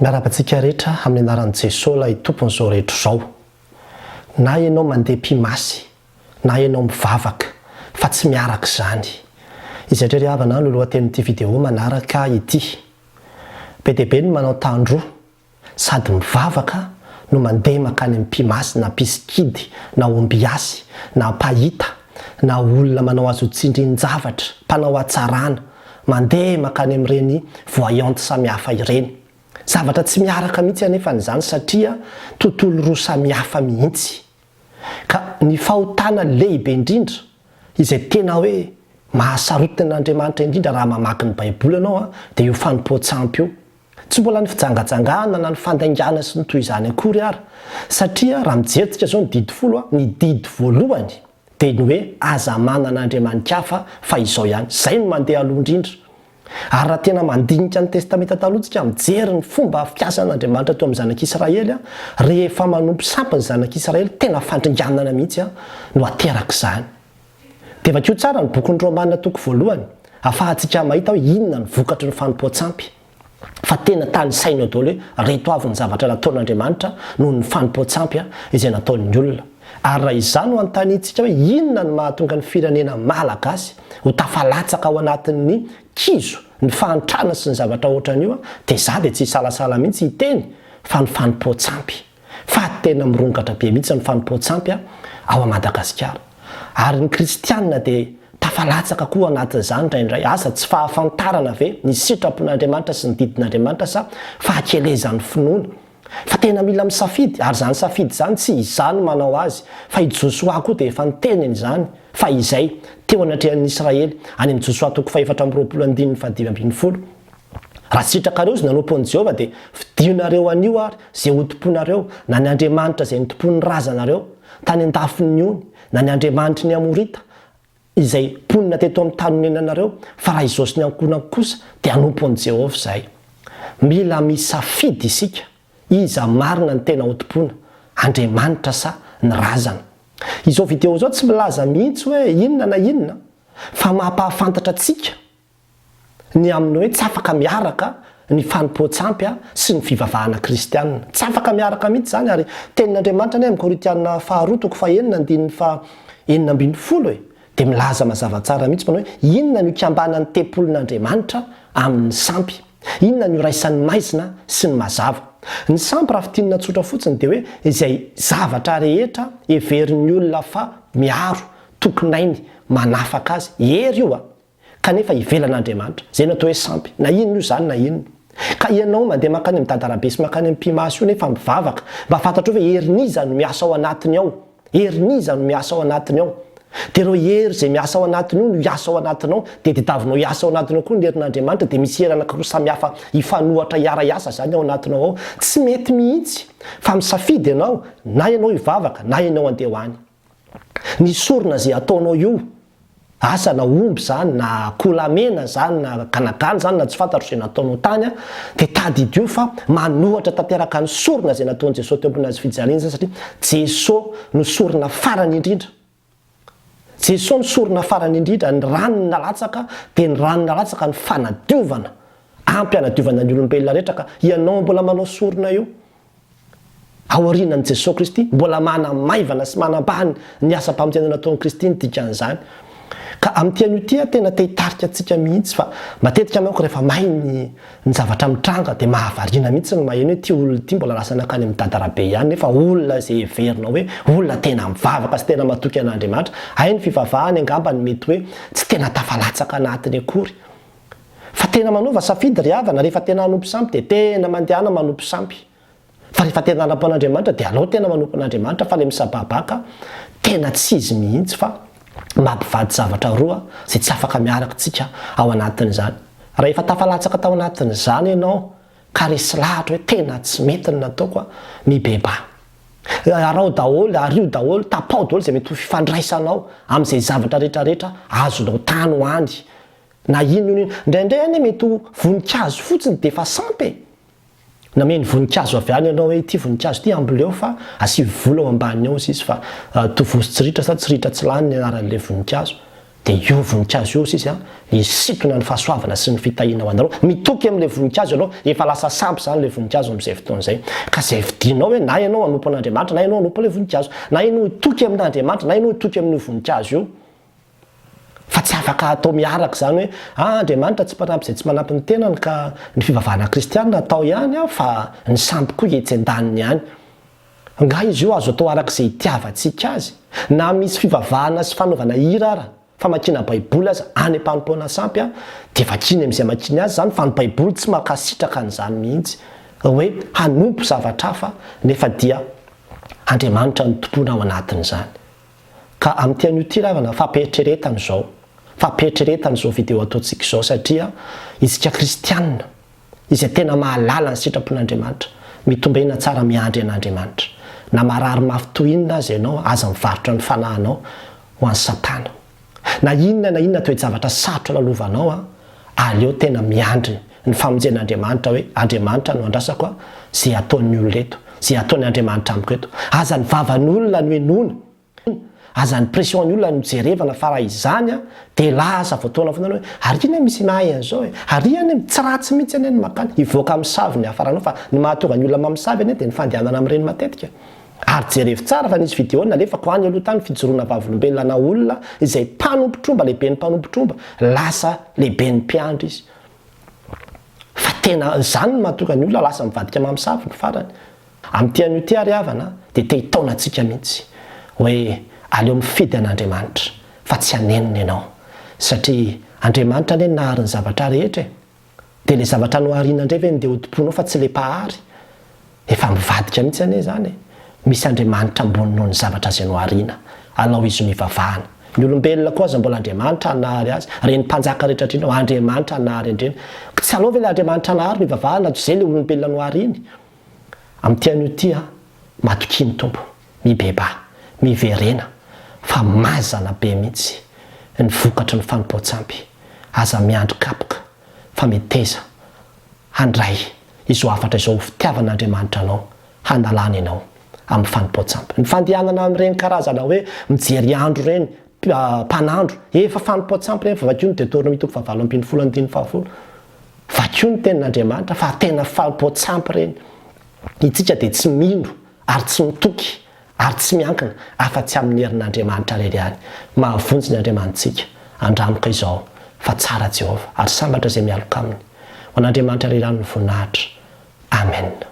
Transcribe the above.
miarapantsika rehetra amin'ny anaran'i Jesosy ilay tompon'izao rehetra izao. Na ianao mandeha mpimasy, na ianao mivavaka, fa tsy miaraka izany. Izay ry havana no lohatenin'ity vidéo manaraka ity. Be dia be ny manao tandroa sady mivavaka no mandeha makany amin'ny mpimasy na mpitsikidy na ombiasy na mpahita na olona manao azo tsindrin-javatra, mpanao hatsarana, mandeha makany amin'ireny voyante samihafa ireny. Zavatra tsy miaraka mihitsy anefa n'izany satria tontolo roa samihafa mihitsy. Ka ny fahotana lehibe indrindra izay tena hoe mahasarotiny n'Andriamanitra indrindra raha mamaky ny Baiboly ianao dia io fanompoan-tsampy io. Tsy mbola ny fijangajangana na ny fandaingana sy ny toy izany akory ary. Satria raha mijery zao ny didy folo, ny didy voalohany dia ny hoe aza manan'Andriamanitra hafa fa izao ihany. Izay no mandeha aloha indrindra. Ary raha tena mandinika ny testamenta taloha tsika mijery ny fomba fiasan'Andriamanitra teo amin'ny zanak'Israely, rehefa manompo sampy ny zanak'Israely tena fandringanana mihitsy no ateraka izany. Dia vakio tsara ny bokin'ny Romanina toko voalohany, ahafahantsika mahita hoe inona ny vokatry ny fanompoan-tsampy. Fa tena tany saina daholo hoe reto avy ny zavatra nataon'Andriamanitra noho ny fanompoan-tsampy izay nataon'ny olona. Ary raha izany no antanitsika hoe inona ny mahatonga ny firenena malagasy ho tafalatsaka ao anatin'ny kizo, ny fahantrana sy ny zavatra ohatran'io, dia za dia tsy salasala mihitsy hiteny fa ny fanompoan-tsampy. Fa tena mirongatra be mihitsy ny fanompoan-tsampy ao Madagasikara. Ary ny kristianina dia tafalatsaka koa anatin'izany indraindray. Asa tsy fahafantarana ve ny sitrapon'Andriamanitra sy ny didin'Andriamanitra sa fahakelezan'ny finoana. Fa tena mila misafidy, ary izany safidy izany tsy izany manao azy, fa i Josoa koa dia efa niteneny izany fa izay teo anatrehan'ny Israely any amin'ny Josoa toko 4:9-20. Raha sitrakareo izy nanompon'i Jehovah dia fidionareo anio ary izay hotomponareo na ny Andriamanitra izay nitompon'ny razanareo tany an-dafin'ny ony na ny Andriamanitra ny Amorita izay ponina teto amin'ny tany nenanareo, fa raha izao sy ny ankonako kosa dia hanompon'i Jehovah izay. Mila misafidy isika. Iza marina ny tena hotompoana, Andriamanitra sa ny razana. Izao vidéo izao tsy milaza mihitsy hoe inona na inona, fa mampahafantatra antsika ny amin'ny hoe tsy afaka miaraka ny fanompoan-tsampy sy ny fivavahana kristianina. Tsy afaka miaraka mihitsy izany, ary tenin'Andriamanitra amin'ny Korintiana 2:9-10 dia milaza mazava tsara mihitsy manao hoe inona ny ikambanan'ny tempolin'Andriamanitra amin'ny sampy, inona ny raisan'ny maizina sy ny mazava. Ny sampy raha fitinina tsotra fotsiny dia hoe izay zavatra rehetra heverin'ny olona fa miaro, tokonainy, manafaka azy, hery io kanefa ivelan'Andriamanitra. Izay natao hoe sampy. Na inona io izany na inona. Ka ianao mandeha makany amin'ny dadarabe sy makany amin'ny mpimasy io nefa mivavaka, mba fantatro hoe herin'iza no miasa ao anatiny ao. Herin'iza no miasa ao anatiny ao. Dia ireo hery izay miasa ao anatiny io no hiasa ao anatiny ao, dia tadiavinao hiasa ao anatiny ao koa ny herin'Andriamanitra, dia misy hery anankiroa samihafa hifanohatra hiara-hiasa izany ao anatinao ao. Tsy mety mihitsy fa misafidy ianao, na ianao hivavaka na ianao handeha ho any. Ny sorona izay ataonao io, asa na omby izany na kolamena izany na ganagana izany na tsy fantatro izay nataonao tany, dia tadidio fa manohatra tanteraka ny sorona izay nataon'i Jesosy teo ambony hazo fijaliana, satria Jesosy no sorona farany indrindra. Jesosy ny sorona farany indrindra, ny rano nalatsaka dia ny rano nalatsaka ny fanadiovana, ampy hanadiovana ny olombelona rehetra. Ka ianao mbola manao sorona io aorianan'i Jesosy Kristy, mbola manamaivana sy manambahany ny asa-pamonjena nataon'i Kristy ny dikan'izany. Ka amin'ity an'io ity tena te hitarika antsika mihitsy, fa matetika manko rehefa mahay ny zavatra mitranga dia mahavariana mihitsy ny maheno hoe ity olona ity mbola lasa nakany amin'ny dadarabe ihany, nefa olona izay heverinao hoe olona tena mivavaka sy tena matoky an'Andriamanitra. Hay ny fivavahany angamba ny mety hoe tsy tena tafalatsaka anatiny akory. Fa tena manova safidy ry havana, rehefa tena hanompo sampy dia tena mandehana manompo sampy. Fa rehefa tena hanampo an'Andriamanitra dia aleo tena manompo an'Andriamanitra, fa ilay misababaka tena tsy izy mihitsy fa mampivady zavatra roa izay tsy afaka miaraka tsika ao anatin'izany. Rehefa tafalatsaka tao anatin'izany ianao ka resy lahatra hoe tena tsy mety ny nataoko, mibeba. Arao daholo, ario daholo, tapao daholo izay mety ho fifandraisanao amin'izay zavatra rehetrarehetra azonao tany ho any. Na inona indraindray any mety ho voninkazo fotsiny dia efa sampy. Na meny voninkazo avy any ianao hoe ity voninkazo ity amboleo fa asivy vola ao ambaniny ao izy fa tovosy tsiritra sa tsiritra tsy lany ny anaran'ilay voninkazo. dia io voninkazo io sisy isitona ny fahasoavana sy ny fitahina ho anareo mitoky amin'le voninkazo ianao efa lasa sampy zany le voninkazo amin'izay fotoana izay ka zay vidinao hoe na ianao hanompo an'Andriamanitra na ianao hanompo le voninkazo na ianao hitoky amin'Andriamanitra na ianao hitoky amin'io voninkazo io fa tsy afaka atao miaraka zany hoe Andriamanitra tsy manampy izay tsy manampy ny tenany ka ny fivavahana kristianina atao ihany fa ny sampy koa etsy-andaniny ihany nga izy io azo atao arak'izay itiavantsika azy na misy fivavahana sy fanaovana hira ara famakina baiboly aza any am-panompoana sampy dia vakiny amin'izay makiny azy zany fa ny baiboly tsy makasitraka an'izany mihitsy hoe hanompo zavatra hafa nefa dia Andriamanitra ny tompona ao anatin'izany ka amin'ity an'io ty ravana fampieritrretana izao video ataontsika izao satria isika kristianina izay tena mahalala ny sitrapon'Andriamanitra mitombena tsara miandry an'Andriamanitra na marary mafy toinona azy ianao aza mivarotra ny fanahinao ho an'ny satana na inona toe-javatra sarotra lalovanao aleo tena miandry ny famonjen'Andriamanitra hoe Andriamanitra no andrasako zay ataon'ny olona eto zay ataon'ny Andriamanitra amiko eto aza ny vavan'olona no enona aza ny pression'ny olona no jerevana fa raha izany dia lasa voatoana fonana hoe ariana misy mahay an'izao ariana tsy ratsy mihitsy any ny makany hivoaka amin'ny savy ny hafaranao fa ny mahatonga ny olona mamosavy any dia ny fandehanana amin'ireny matetika ary jerevo tsara fa nisy video nalefako any aloha tany fijoroana vavolombelona na olona izay mpanompotromba lehibe ny mpanompotromba lasa lehibe ny mpiandry izy fa tena izany no mahatonga ny olona lasa mivadika mamosavy ny farany amin'ity an'io ty ary havana dia te hitaona antsika mihitsy hoe aleo mifidy an'Andriamanitra fa tsy hanenina ianao satria Andriamanitra ane nahary ny zavatra rehetra dia le zavatra nohariana indray ve ndeha hotomponao fa tsy le pahary efa mivadika mihitsy ane zany misy Andriamanitra ambony noho ny zavatra izay nohariana alao izy mivavahana ny olombelona koa aza mbola Andriamanitra hanahary azy reny mpanjaka rehetra atrinao Andriamanitra hanahary andreny tsy alao ve le Andriamanitra hanahary mivavahana zay le olombelona nohariany amin'ity an'io ty matokiny tompo mibeba miverena fa mazana be mihitsy ny vokatra ny fanompoan-tsampy aza miandry kapoka fa meteza handray izo afatra izao fitiavan'Andriamanitra anao handalana ianao amin'ny fanompoan-tsampy ny fandehanana amin'ireny karazana hoe mijery andro reny mpanandro efa fanompoan-tsampy reny fa vakio ny Deutéronome 7:10-11 vakio ny tenin'Andriamanitra fa tena fanompoan-tsampy reny itsika dia tsy mindro ary tsy mitoky ary tsy miankina afa-tsy amin'ny herin'Andriamanitra rery ihany mahavonjy ny Andriamanitsika andramoka izao fa tsara Jehova ary sambatra izay mialoka aminy ho an'Andriamanitra rery ihany ny voninahitra amen